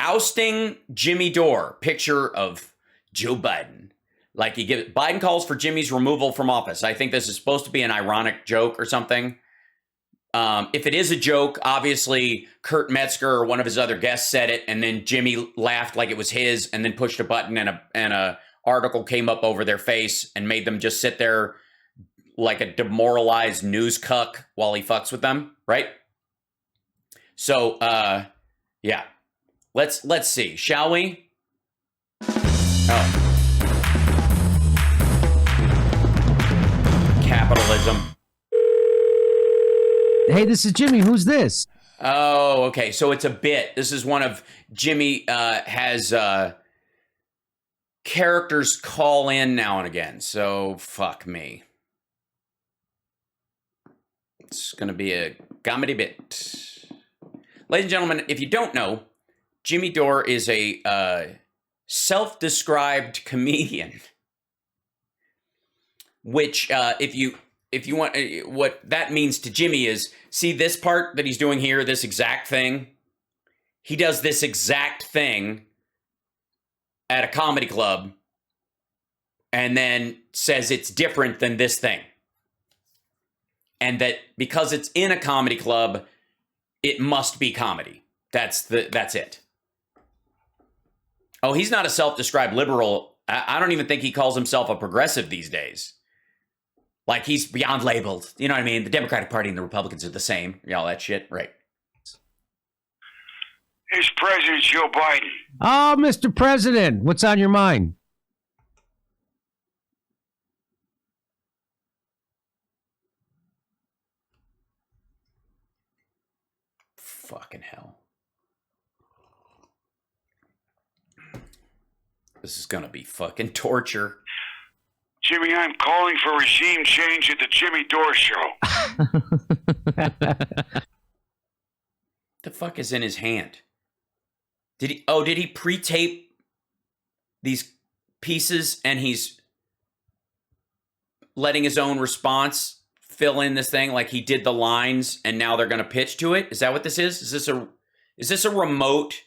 ousting Jimmy Dore, picture of Joe Biden. Like Biden calls for Jimmy's removal from office. I think this is supposed to be an ironic joke or something. If it is a joke, obviously Kurt Metzger or one of his other guests said it, and then Jimmy laughed like it was his, and then pushed a button, and a article came up over their face and made them just sit there like a demoralized news cuck while he fucks with them, right? So, yeah. Let's see, shall we? Oh. Capitalism. Hey, this is Jimmy. Who's this? Oh, okay. So it's a bit. This is one of Jimmy has characters call in now and again. So fuck me. It's going to be a comedy bit. Ladies and gentlemen, if you don't know, Jimmy Dore is a self-described comedian. Which, if you want, what that means to Jimmy is, see this part that he's doing here, this exact thing? He does this exact thing at a comedy club and then says it's different than this thing. And that because it's in a comedy club, it must be comedy. That's it. Oh, he's not a self-described liberal. I don't even think he calls himself a progressive these days. Like, he's beyond labeled. You know what I mean? The Democratic Party and the Republicans are the same. All that shit. Right. Here's President Joe Biden. Oh, Mr. President, what's on your mind? Fucking hell. This is gonna be fucking torture. Jimmy, I'm calling for regime change at the Jimmy Dore Show. The fuck is in his hand? Did he pre-tape these pieces and he's letting his own response fill in this thing like he did the lines and now they're going to pitch to it? Is that what this is? Is this a remote?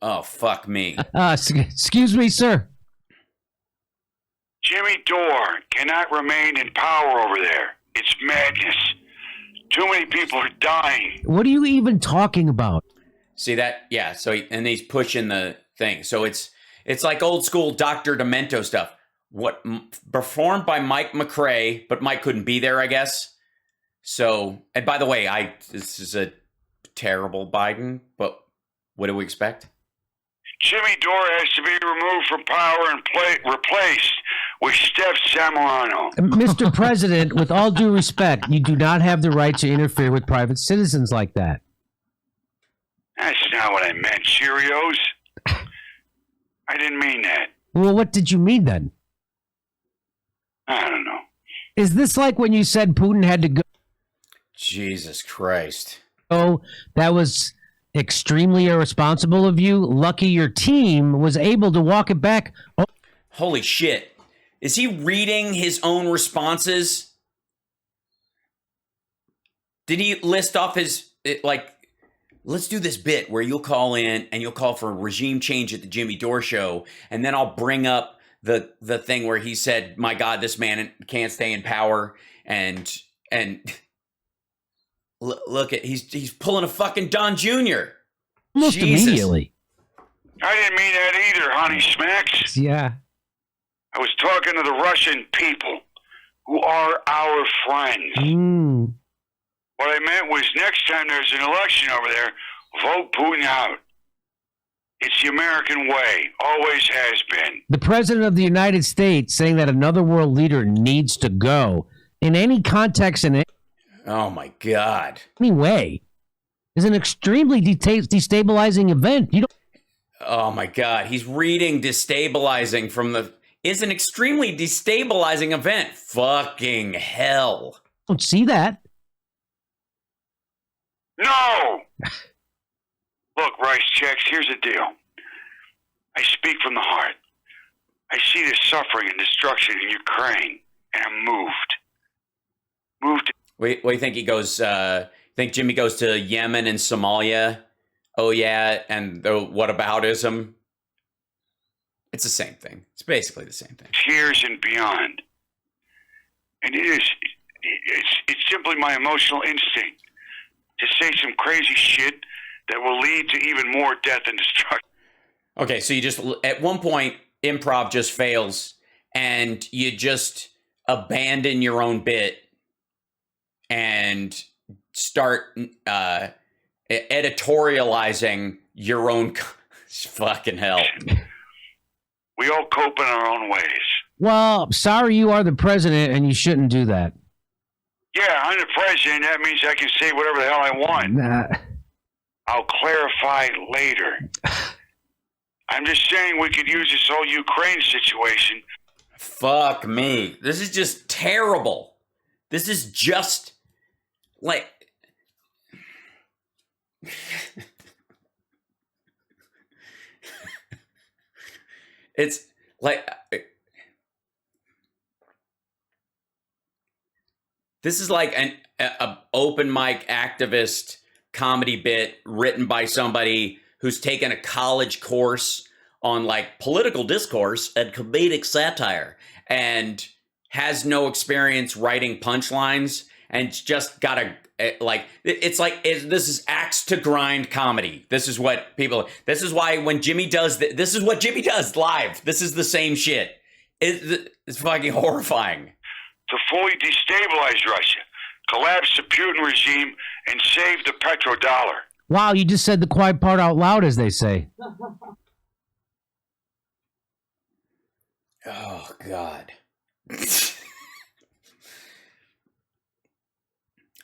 Oh, fuck me. Excuse me, sir. Jimmy Dore cannot remain in power over there. It's madness. Too many people are dying. What are you even talking about? See that? Yeah. So and he's pushing the thing. So it's like old school Dr. Demento stuff. What performed by Mike McRae, but Mike couldn't be there, I guess. So, and by the way, this is a terrible Biden, but what do we expect? Jimmy Dore has to be removed from power and replaced with Steph Zamorano. Mr. President, with all due respect, you do not have the right to interfere with private citizens like that. That's not what I meant, Cheerios. I didn't mean that. Well, what did you mean then? I don't know. Is this like when you said Putin had to go? Jesus Christ. Oh, that was extremely irresponsible of you. Lucky your team was able to walk it back. Oh. Holy shit. Is he reading his own responses? Did he list off let's do this bit where you'll call in and you'll call for regime change at the Jimmy Dore Show, and then I'll bring up the thing where he said, my God, this man can't stay in power, and look at he's pulling a fucking Don Jr. Almost Jesus. Immediately. I didn't mean that either, honey smacks. Yeah. I was talking to the Russian people who are our friends. Mm. What I meant was next time there's an election over there, vote Putin out. It's the American way. Always has been. The President of the United States saying that another world leader needs to go in any context in Oh, my God. any way is an extremely destabilizing event. You don't. Oh, my God. He's reading destabilizing from is an extremely destabilizing event. Fucking hell. Don't see that. No! Look, Rice Checks, here's the deal. I speak from the heart. I see the suffering and destruction in Ukraine, and I'm moved. What do you think he goes, think Jimmy goes to Yemen and Somalia oh yeah, and the whataboutism. It's the same thing. It's basically the same thing. Tears and beyond. And it's simply my emotional instinct to say some crazy shit that will lead to even more death and destruction. Okay, so you just, at one point, improv just fails, and you just abandon your own bit and start editorializing your own fucking hell. We all cope in our own ways. Well, sorry you are the president and you shouldn't do that. Yeah, I'm the president. That means I can say whatever the hell I want. Nah. I'll clarify later. I'm just saying we could use this whole Ukraine situation. Fuck me. This is just terrible. This is just like... It's like... This is like an open mic activist comedy bit written by somebody who's taken a college course on like political discourse and comedic satire and has no experience writing punchlines and just got a like, it's like, this is axe to grind comedy. This is what people, this is why when Jimmy does, this is what Jimmy does live. This is the same shit. It's fucking horrifying. To fully destabilize Russia, collapse the Putin regime, and save the petrodollar. Wow, you just said the quiet part out loud, as they say. Oh, God.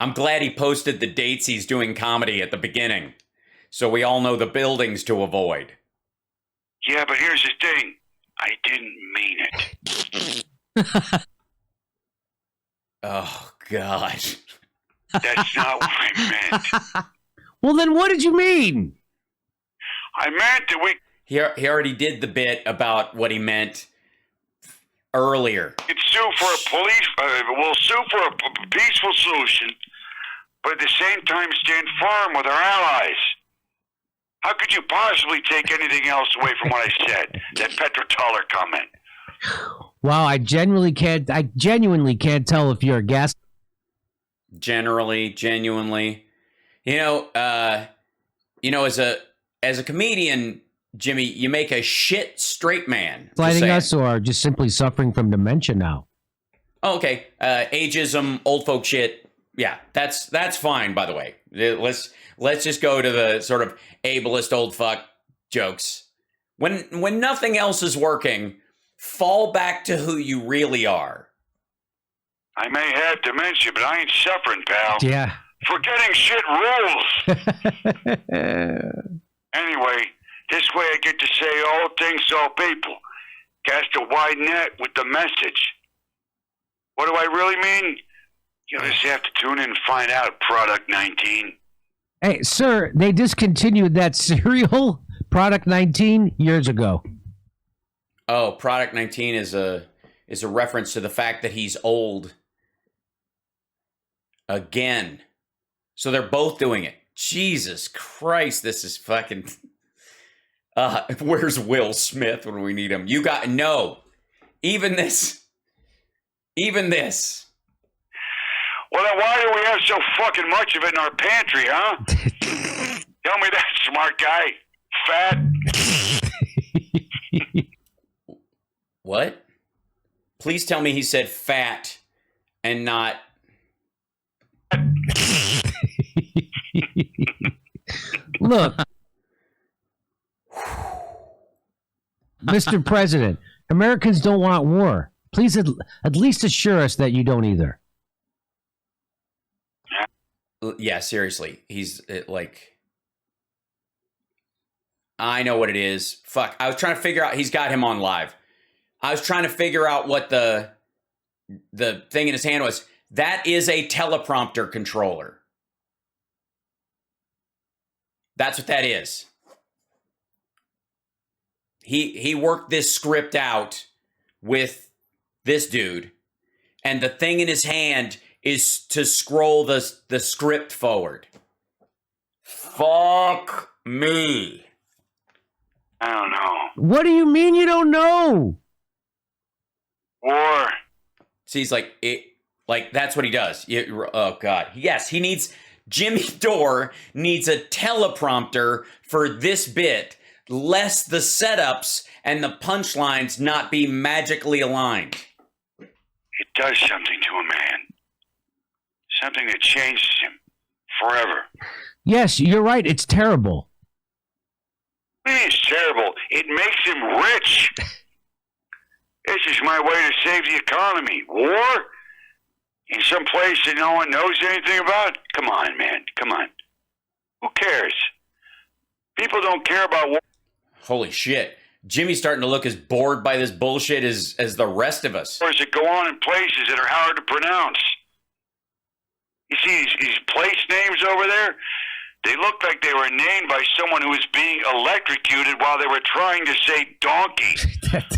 I'm glad he posted the dates he's doing comedy at the beginning, so we all know the buildings to avoid. Yeah, but here's the thing. I didn't mean it. Oh, God. That's not what I meant. Well, then what did you mean? I meant that we... He already did the bit about what he meant earlier. We'll sue for a peaceful solution, but at the same time stand firm with our allies. How could you possibly take anything else away from what I said? That petrodollar comment. Wow, I genuinely can't tell if you're a gas. Genuinely. As a comedian, Jimmy, you make a shit straight man. Sliding us or just simply suffering from dementia now. Oh, okay. Ageism, old folk shit. Yeah, that's fine, by the way. Let's just go to the sort of ableist old fuck jokes. When nothing else is working, fall back to who you really are. I may have dementia, but I ain't suffering, pal. Yeah. Forgetting shit rules. Anyway, this way I get to say all things to all people. Cast a wide net with the message. What do I really mean? You'll just have to tune in and find out, Product 19. Hey, sir, they discontinued that cereal, Product 19, years ago. Oh, Product 19 is a reference to the fact that he's old. Again. So they're both doing it. Jesus Christ, this is fucking... where's Will Smith when we need him? You got... No. Even this. Well, then why do we have so fucking much of it in our pantry, huh? Tell me that, smart guy. Fat. What? Please tell me he said fat and not... Look, Mr. President, Americans don't want war. Please at least assure us that you don't either. Yeah, seriously. He's like... I know what it is. Fuck. I was trying to figure out... He's got him on live. I was trying to figure out what the thing in his hand was. That is a teleprompter controller. That's what that is. He worked this script out with this dude, and the thing in his hand is to scroll the script forward. Fuck me. I don't know. What do you mean you don't know? War. See, he's like, that's what he does. Oh, God. Yes, he needs, Jimmy Dore needs a teleprompter for this bit, lest the setups and the punchlines not be magically aligned. It does something to a man. Something that changes him forever. Yes, you're right. It's terrible. It's terrible. It makes him rich. This is my way to save the economy. War? In some place that no one knows anything about? Come on, man. Come on. Who cares? People don't care about war. Holy shit. Jimmy's starting to look as bored by this bullshit as the rest of us. Wars that go on in places that are hard to pronounce. You see these place names over there? They look like they were named by someone who was being electrocuted while they were trying to say donkey.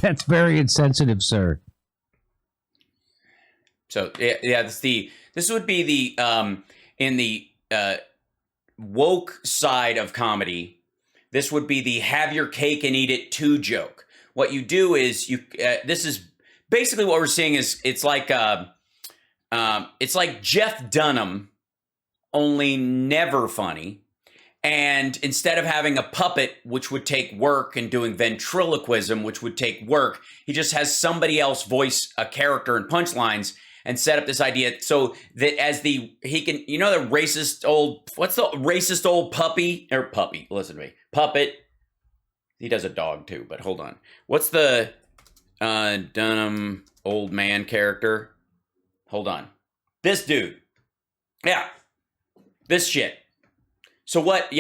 That's very insensitive, sir. So yeah, this would be the in the woke side of comedy. This would be the have your cake and eat it too joke. What you do is this is basically what we're seeing is it's like Jeff Dunham, only never funny. And instead of having a puppet, which would take work, and doing ventriloquism, which would take work, he just has somebody else voice a character and punchlines and set up this idea so that he can, the racist old, what's the racist old puppy? Listen to me. Puppet. He does a dog too, but hold on. What's the Dunham old man character? Hold on. This dude. Yeah. This shit. So what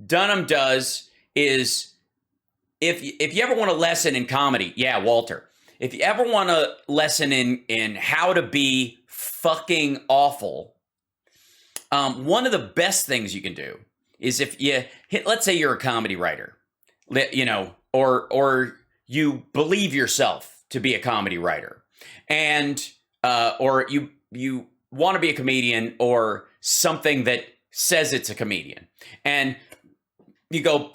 Dunham does is if you ever want a lesson in comedy, yeah, Walter. If you ever want a lesson in how to be fucking awful, one of the best things you can do is if let's say you're a comedy writer, or you believe yourself to be a comedy writer, and or you want to be a comedian or something that says it's a comedian, and you go,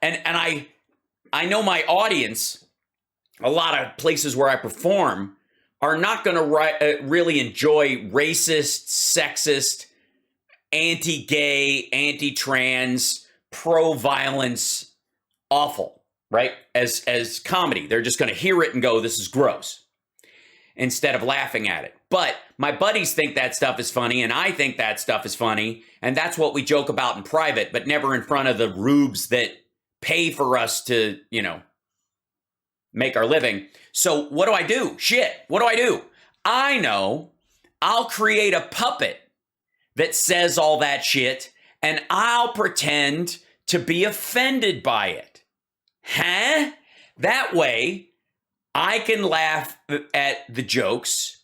and I know my audience, a lot of places where I perform are not going to really enjoy racist, sexist, anti-gay, anti-trans, pro-violence, awful, right? As comedy. They're just going to hear it and go, this is gross, instead of laughing at it. But my buddies think that stuff is funny, and I think that stuff is funny, and that's what we joke about in private, but never in front of the rubes that pay for us to, make our living. So what do I do? Shit, what do I do? I know I'll create a puppet that says all that shit, and I'll pretend to be offended by it. Huh? That way, I can laugh at the jokes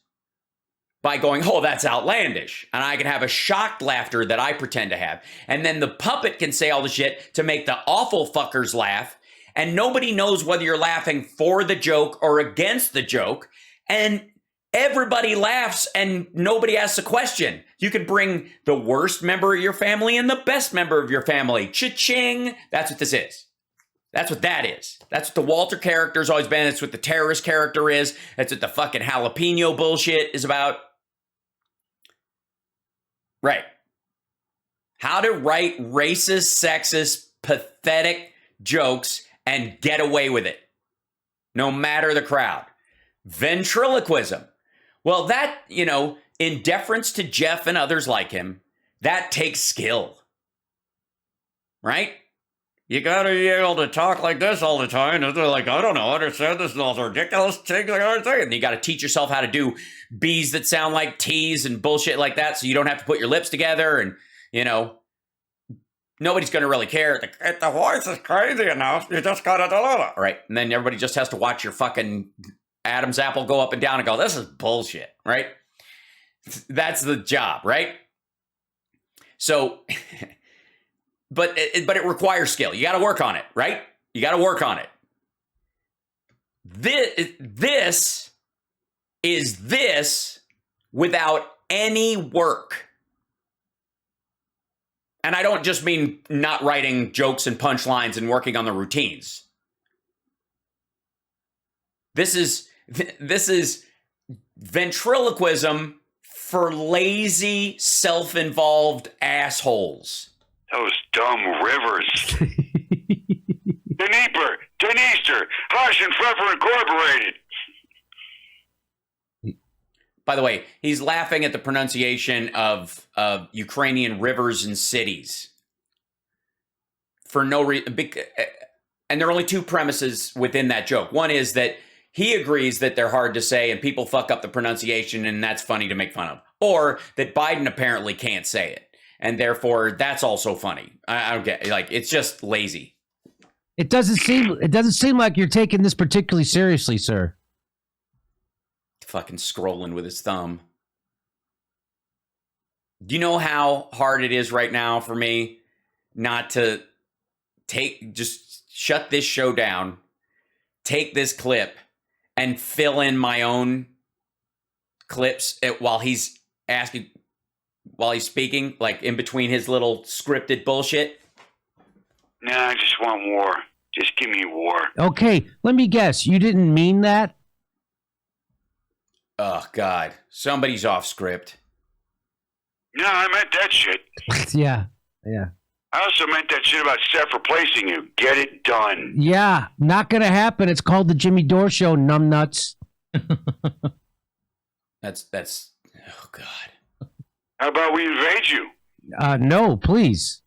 by going, oh, that's outlandish. And I can have a shocked laughter that I pretend to have. And then the puppet can say all the shit to make the awful fuckers laugh. And nobody knows whether you're laughing for the joke or against the joke. And everybody laughs and nobody asks a question. You could bring the worst member of your family and the best member of your family. Cha-ching. That's what this is. That's what that is. That's what the Walter character's always been. That's what the terrorist character is. That's what the fucking jalapeno bullshit is about. Right. How to write racist, sexist, pathetic jokes and get away with it, no matter the crowd. Ventriloquism. Well, that, in deference to Jeff and others like him, that takes skill. Right? You gotta be able to talk like this all the time. And they're like, I don't know, understand this is all ridiculous things like I say. And you gotta teach yourself how to do B's that sound like T's and bullshit like that, so you don't have to put your lips together. And, nobody's gonna really care. If the voice is crazy enough, you just gotta do it. Right? And then everybody just has to watch your fucking Adam's apple go up and down and go, this is bullshit, right? That's the job, right? So... But it requires skill. You got to work on it, right? You got to work on it. This is this without any work. And I don't just mean not writing jokes and punchlines and working on the routines. This is ventriloquism for lazy, self-involved assholes. Those dumb rivers. Dnieper, Dniester, Hush and Pfeffer Incorporated. By the way, he's laughing at the pronunciation of Ukrainian rivers and cities. For no reason. And there are only two premises within that joke. One is that he agrees that they're hard to say and people fuck up the pronunciation and that's funny to make fun of. Or that Biden apparently can't say it. And therefore, that's also funny. I don't get, like, it's just lazy. It doesn't seem like you're taking this particularly seriously, sir. Fucking scrolling with his thumb. Do you know how hard it is right now for me not to just shut this show down, take this clip, and fill in my own clips while he's speaking, like in between his little scripted bullshit? Nah, I just want war. Just give me war. Okay, let me guess. You didn't mean that? Oh, God. Somebody's off script. No, I meant that shit. Yeah. I also meant that shit about Steph replacing you. Get it done. Yeah, not gonna happen. It's called the Jimmy Dore Show, numbnuts. That's oh, God. How about we invade you? No, please.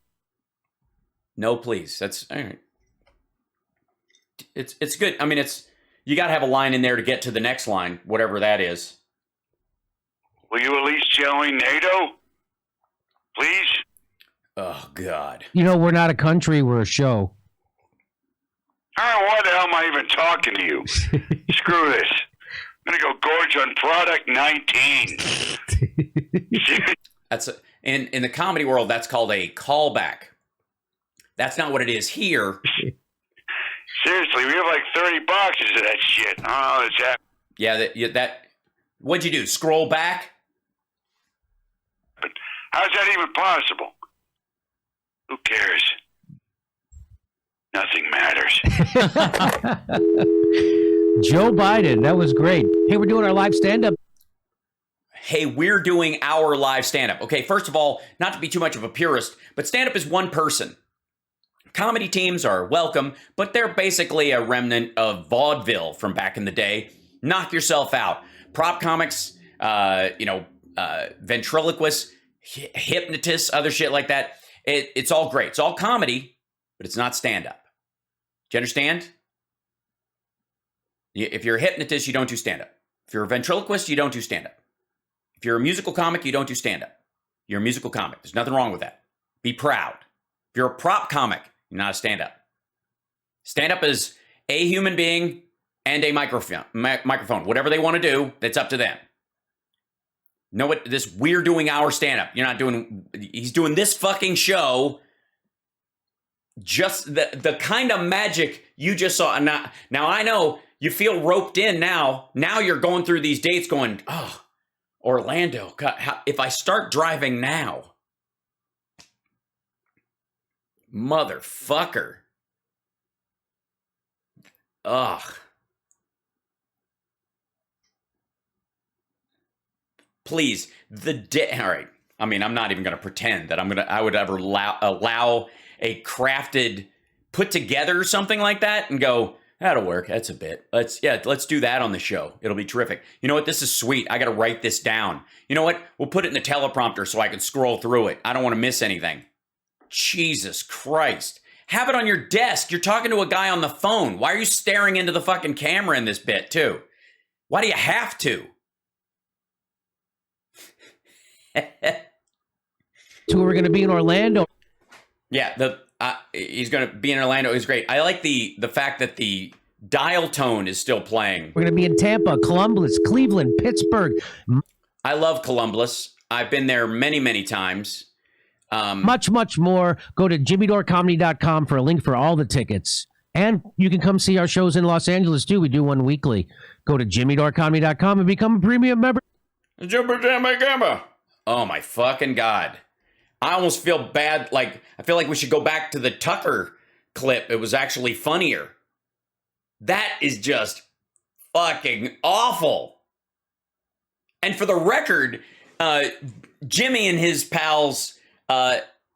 No, please. That's all right. It's good. I mean, you got to have a line in there to get to the next line, whatever that is. Will you at least join NATO? Please? Oh, God. You know, we're not a country, we're a show. All right, why the hell am I even talking to you? Screw this. I'm going to go gorge on product 19. That's in the comedy world, that's called a callback. That's not what it is here. Seriously, we have like 30 boxes of that shit. Oh, it's happening. Yeah, that. What'd you do? Scroll back? How's that even possible? Who cares? Nothing matters. Joe Biden, that was great. Hey, we're doing our live stand-up. Hey, we're doing our live stand-up. Okay, first of all, not to be too much of a purist, but stand-up is one person. Comedy teams are welcome, but they're basically a remnant of vaudeville from back in the day. Knock yourself out. Prop comics, ventriloquists, hypnotists, other shit like that. It's all great. It's all comedy, but it's not stand-up. Do you understand? If you're a hypnotist, you don't do stand-up. If you're a ventriloquist, you don't do stand-up. If you're a musical comic, you don't do stand-up. You're a musical comic. There's nothing wrong with that. Be proud. If you're a prop comic, you're not a stand-up. Stand-up is a human being and a microphone. Whatever they want to do, that's up to them. Know what? This we're doing our stand-up. You're not doing. He's doing this fucking show. Just the kind of magic you just saw. Now I know you feel roped in now. Now you're going through these dates going, oh, Orlando. God, if I start driving now. Motherfucker. Ugh. Please, all right. I mean, I'm not even going to pretend that I would ever allow a crafted, put together something like that and go, that'll work. That's a bit. Let's do that on the show. It'll be terrific. You know what? This is sweet. I got to write this down. You know what? We'll put it in the teleprompter so I can scroll through it. I don't want to miss anything. Jesus Christ. Have it on your desk. You're talking to a guy on the phone. Why are you staring into the fucking camera in this bit, too? Why do you have to? We're going to be in Orlando. Yeah, he's going to be in Orlando. He's great. I like the fact that the dial tone is still playing. We're going to be in Tampa, Columbus, Cleveland, Pittsburgh. I love Columbus. I've been there many, many times. Much, much more. Go to jimmydorcomedy.com for a link for all the tickets. And you can come see our shows in Los Angeles, too. We do one weekly. Go to jimmydorcomedy.com and become a premium member. Oh, my fucking God. I almost feel bad. Like, I feel like we should go back to the Tucker clip. It was actually funnier. That is just fucking awful. And for the record, Jimmy and his pals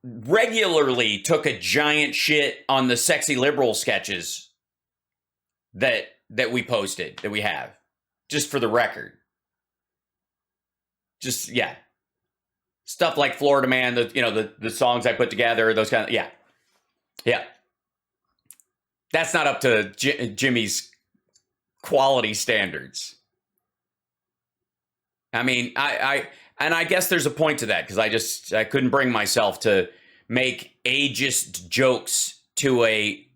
regularly took a giant shit on the sexy liberal sketches that we posted, that we have. Just for the record. Just, yeah. Stuff like Florida Man, the songs I put together, those kind of, yeah. Yeah. That's not up to Jimmy's quality standards. I mean, I guess there's a point to that, because I couldn't bring myself to make ageist jokes to a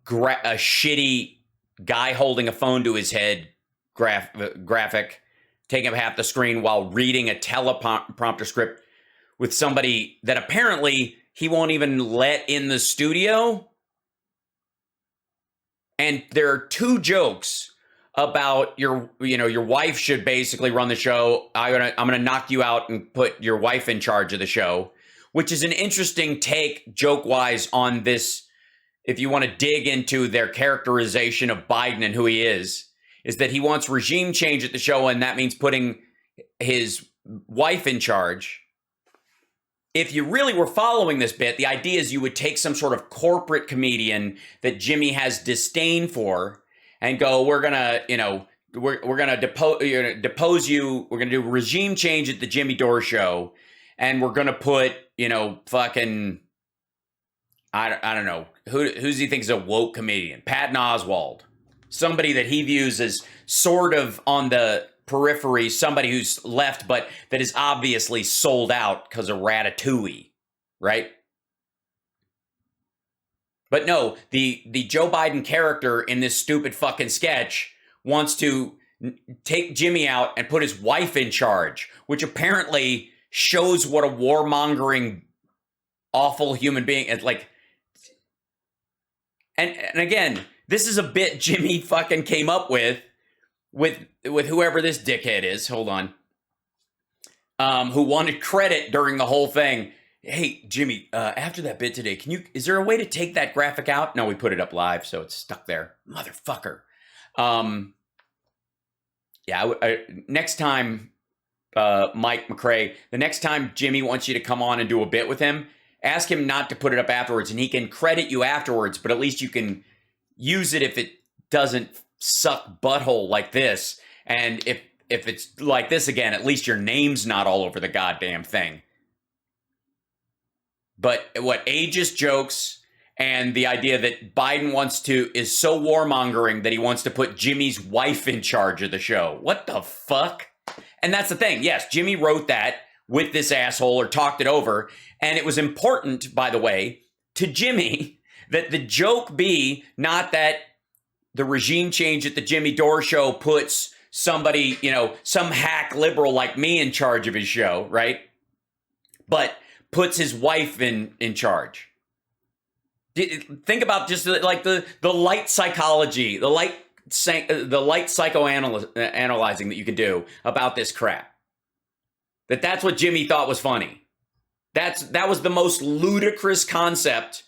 shitty guy holding a phone to his head graphic, taking up half the screen while reading a teleprompter script with somebody that apparently he won't even let in the studio. And there are 2 jokes about your wife should basically run the show. I'm gonna knock you out and put your wife in charge of the show, which is an interesting take joke-wise on this. If you want to dig into their characterization of Biden and who he is that he wants regime change at the show, and that means putting his wife in charge. If you really were following this bit, the idea is you would take some sort of corporate comedian that Jimmy has disdain for and go, we're gonna depose you. We're gonna do regime change at the Jimmy Dore show, and we're gonna put fucking I don't know who's he thinks is a woke comedian, Patton Oswalt, somebody that he views as sort of on the periphery, somebody who's left, but that is obviously sold out because of Ratatouille, right? But no, the Joe Biden character in this stupid fucking sketch wants to take Jimmy out and put his wife in charge, which apparently shows what a warmongering, awful human being is like. And again, this is a bit Jimmy fucking came up with whoever this dickhead is. Hold on. Who wanted credit during the whole thing. Hey, Jimmy, after that bit today, is there a way to take that graphic out? No, we put it up live, so it's stuck there. Motherfucker. Next time, Mike McRae, the next time Jimmy wants you to come on and do a bit with him, ask him not to put it up afterwards, and he can credit you afterwards, but at least you can use it if it doesn't suck butthole like this. And if it's like this again, at least your name's not all over the goddamn thing. But what ageist jokes and the idea that Biden is so warmongering that he wants to put Jimmy's wife in charge of the show. What the fuck? And that's the thing. Yes, Jimmy wrote that with this asshole or talked it over. And it was important, by the way, to Jimmy that the joke be not that the regime change at the Jimmy Dore show puts somebody, some hack liberal like me in charge of his show, right? But puts his wife in charge. Think about just like the light psychology, the light psychoanalyzing that you can do about this crap. That's what Jimmy thought was funny. That was the most ludicrous concept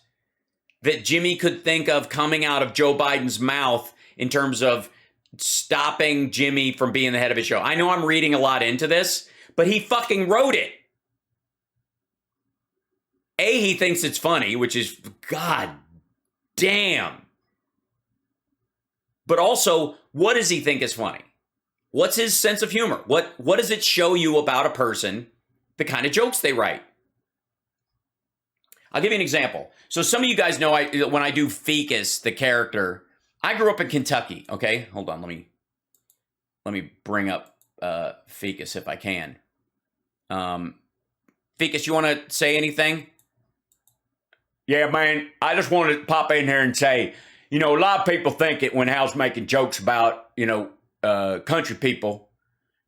that Jimmy could think of coming out of Joe Biden's mouth in terms of stopping Jimmy from being the head of his show. I know I'm reading a lot into this, but he fucking wrote it. He thinks it's funny, which is, god damn. But also, what does he think is funny? What's his sense of humor? What does it show you about a person, the kind of jokes they write? I'll give you an example. So some of you guys know when I do Ficus, the character, I grew up in Kentucky, okay? Hold on, let me bring up Ficus if I can. Ficus, you want to say anything? Yeah, man, I just wanted to pop in here and say, a lot of people think it when Hal's making jokes about, country people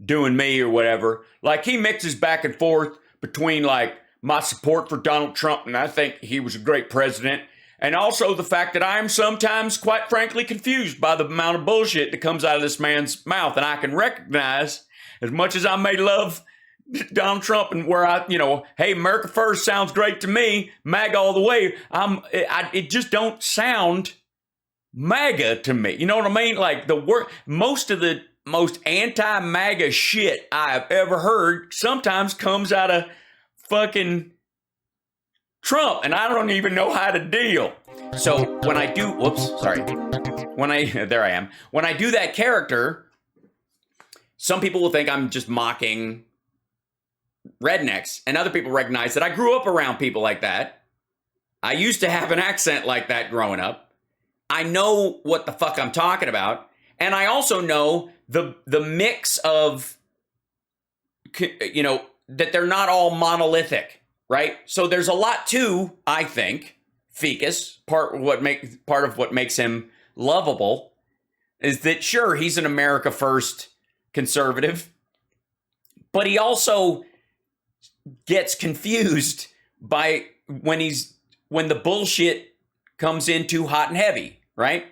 doing me or whatever. Like, he mixes back and forth between, like, my support for Donald Trump, and I think he was a great president, and also the fact that I am sometimes, quite frankly, confused by the amount of bullshit that comes out of this man's mouth, and I can recognize, as much as I may love Donald Trump and where hey, America first sounds great to me, MAGA all the way. It just don't sound MAGA to me. You know what I mean? Like most of the most anti-MAGA shit I've ever heard sometimes comes out of fucking Trump, and I don't even know how to deal. So when I do, there I am. When I do that character, some people will think I'm just mocking rednecks, and other people recognize that I grew up around people like that. I used to have an accent like that growing up. I know what the fuck I'm talking about, and I also know the mix of, that they're not all monolithic, right? So there's a lot to, I think, Ficus. Part of what makes him lovable is that, sure, he's an America First conservative, but he also gets confused by when the bullshit comes in too hot and heavy, right?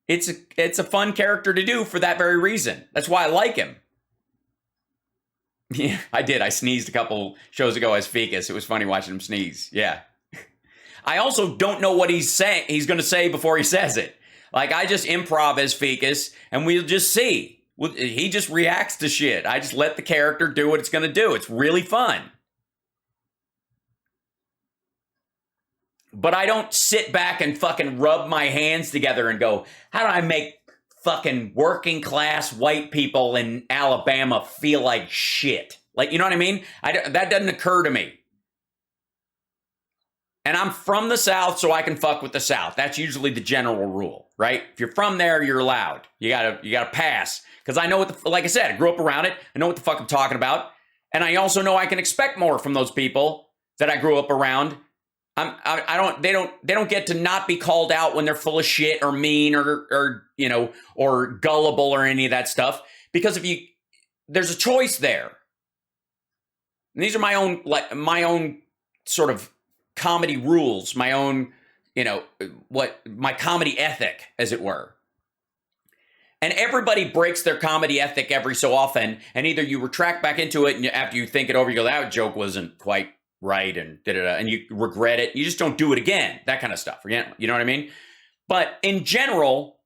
It's a fun character to do for that very reason. That's why I like him. Yeah, I did. I sneezed a couple shows ago as Ficus. It was funny watching him sneeze. Yeah. I also don't know what he's going to say before he says it. Like, I just improv as Ficus, and we'll just see. He just reacts to shit. I just let the character do what it's going to do. It's really fun. But I don't sit back and fucking rub my hands together and go, how do I make fucking working class white people in Alabama feel like shit? Like, you know what I mean? That doesn't occur to me. And I'm from the South, so I can fuck with the South. That's usually the general rule, right? If you're from there, you're allowed. You gotta pass. Because I know like I said, I grew up around it. I know what the fuck I'm talking about. And I also know I can expect more from those people that I grew up around. They don't get to not be called out when they're full of shit or mean or gullible or any of that stuff. Because there's a choice there. And these are my own sort of comedy rules, my own, my comedy ethic, as it were. And everybody breaks their comedy ethic every so often, and either you retract back into it, and after you think it over, you go, that joke wasn't quite right, and da-da-da, and you regret it. You just don't do it again, that kind of stuff. You know what I mean? But in general,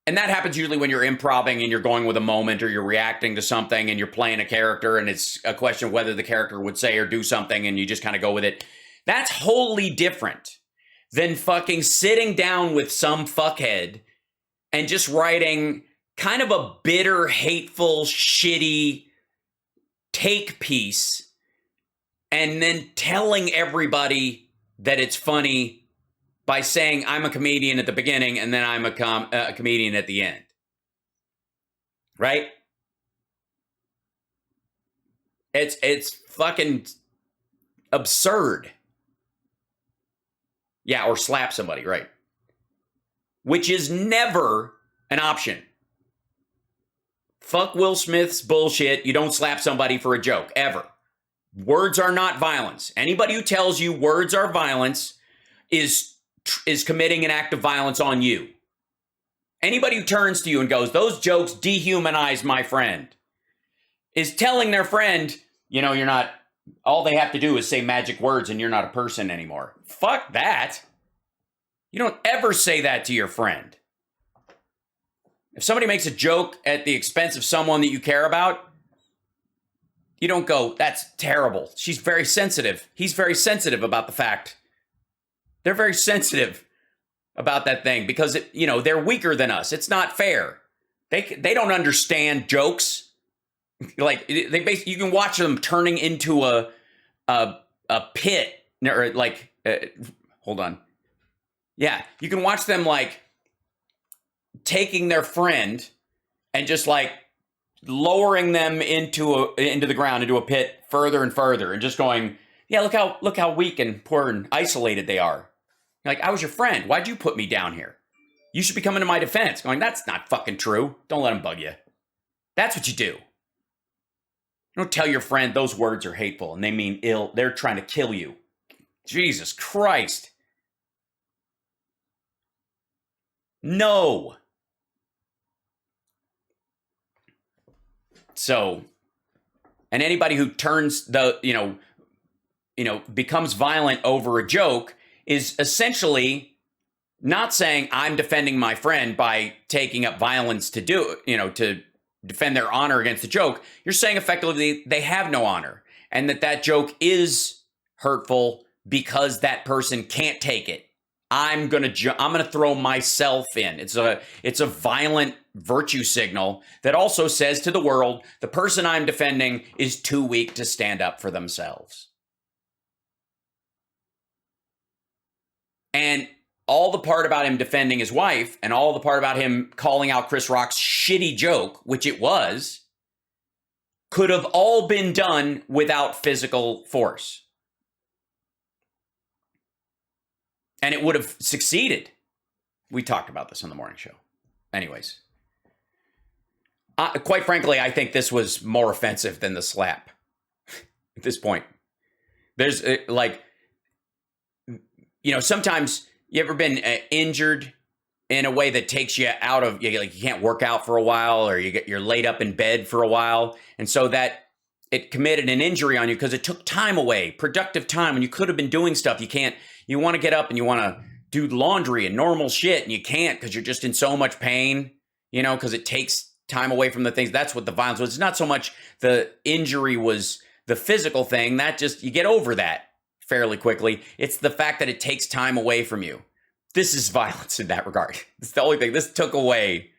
and that happens usually when you're improvising and you're going with a moment, or you're reacting to something and you're playing a character, and it's a question of whether the character would say or do something, and you just kind of go with it. That's wholly different than fucking sitting down with some fuckhead and just writing kind of a bitter, hateful, shitty take piece and then telling everybody that it's funny by saying I'm a comedian at the beginning and then I'm a comedian at the end. Right? It's fucking absurd. Yeah, or slap somebody, right? Which is never an option. Fuck Will Smith's bullshit. You don't slap somebody for a joke, ever. Words are not violence. Anybody who tells you words are violence is committing an act of violence on you. Anybody who turns to you and goes, those jokes dehumanize my friend, is telling their friend, you're not, all they have to do is say magic words and you're not a person anymore. Fuck that. You don't ever say that to your friend. If somebody makes a joke at the expense of someone that you care about, you don't go, that's terrible. She's very sensitive. He's very sensitive about the fact. They're very sensitive about that thing because, they're weaker than us. It's not fair. They don't understand jokes. Like, you can watch them turning into a pit, or like, hold on. Yeah, you can watch them like taking their friend and just like lowering them into the ground, into a pit further and further, and just going, yeah, look how weak and poor and isolated they are. You're like, I was your friend. Why'd you put me down here? You should be coming to my defense. Going, that's not fucking true. Don't let them bug you. That's what you do. You don't tell your friend those words are hateful and they mean ill. They're trying to kill you. Jesus Christ. No. So, And anybody who turns becomes violent over a joke is essentially not saying I'm defending my friend by taking up violence to to defend their honor against the joke. You're saying effectively they have no honor, and that joke is hurtful because that person can't take it. I'm gonna throw myself in. It's a violent virtue signal that also says to the world, the person I'm defending is too weak to stand up for themselves. And all the part about him defending his wife and all the part about him calling out Chris Rock's shitty joke, which it was, could have all been done without physical force. And it would have succeeded. We talked about this on the morning show. Anyways. Quite frankly, I think this was more offensive than the slap at this point. There's sometimes you ever been injured in a way that takes you out of, you can't work out for a while, or you're laid up in bed for a while. And so that it committed an injury on you because it took time away, productive time, when you could have been doing stuff. You want to get up and you want to do laundry and normal shit, and you can't because you're just in so much pain, because it takes time away from the things. That's what the violence was. It's not so much the injury was the physical thing. That just, you get over that fairly quickly. It's the fact that it takes time away from you. This is violence in that regard. It's the only thing. This took away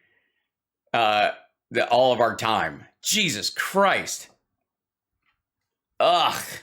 all of our time. Jesus Christ. Ugh.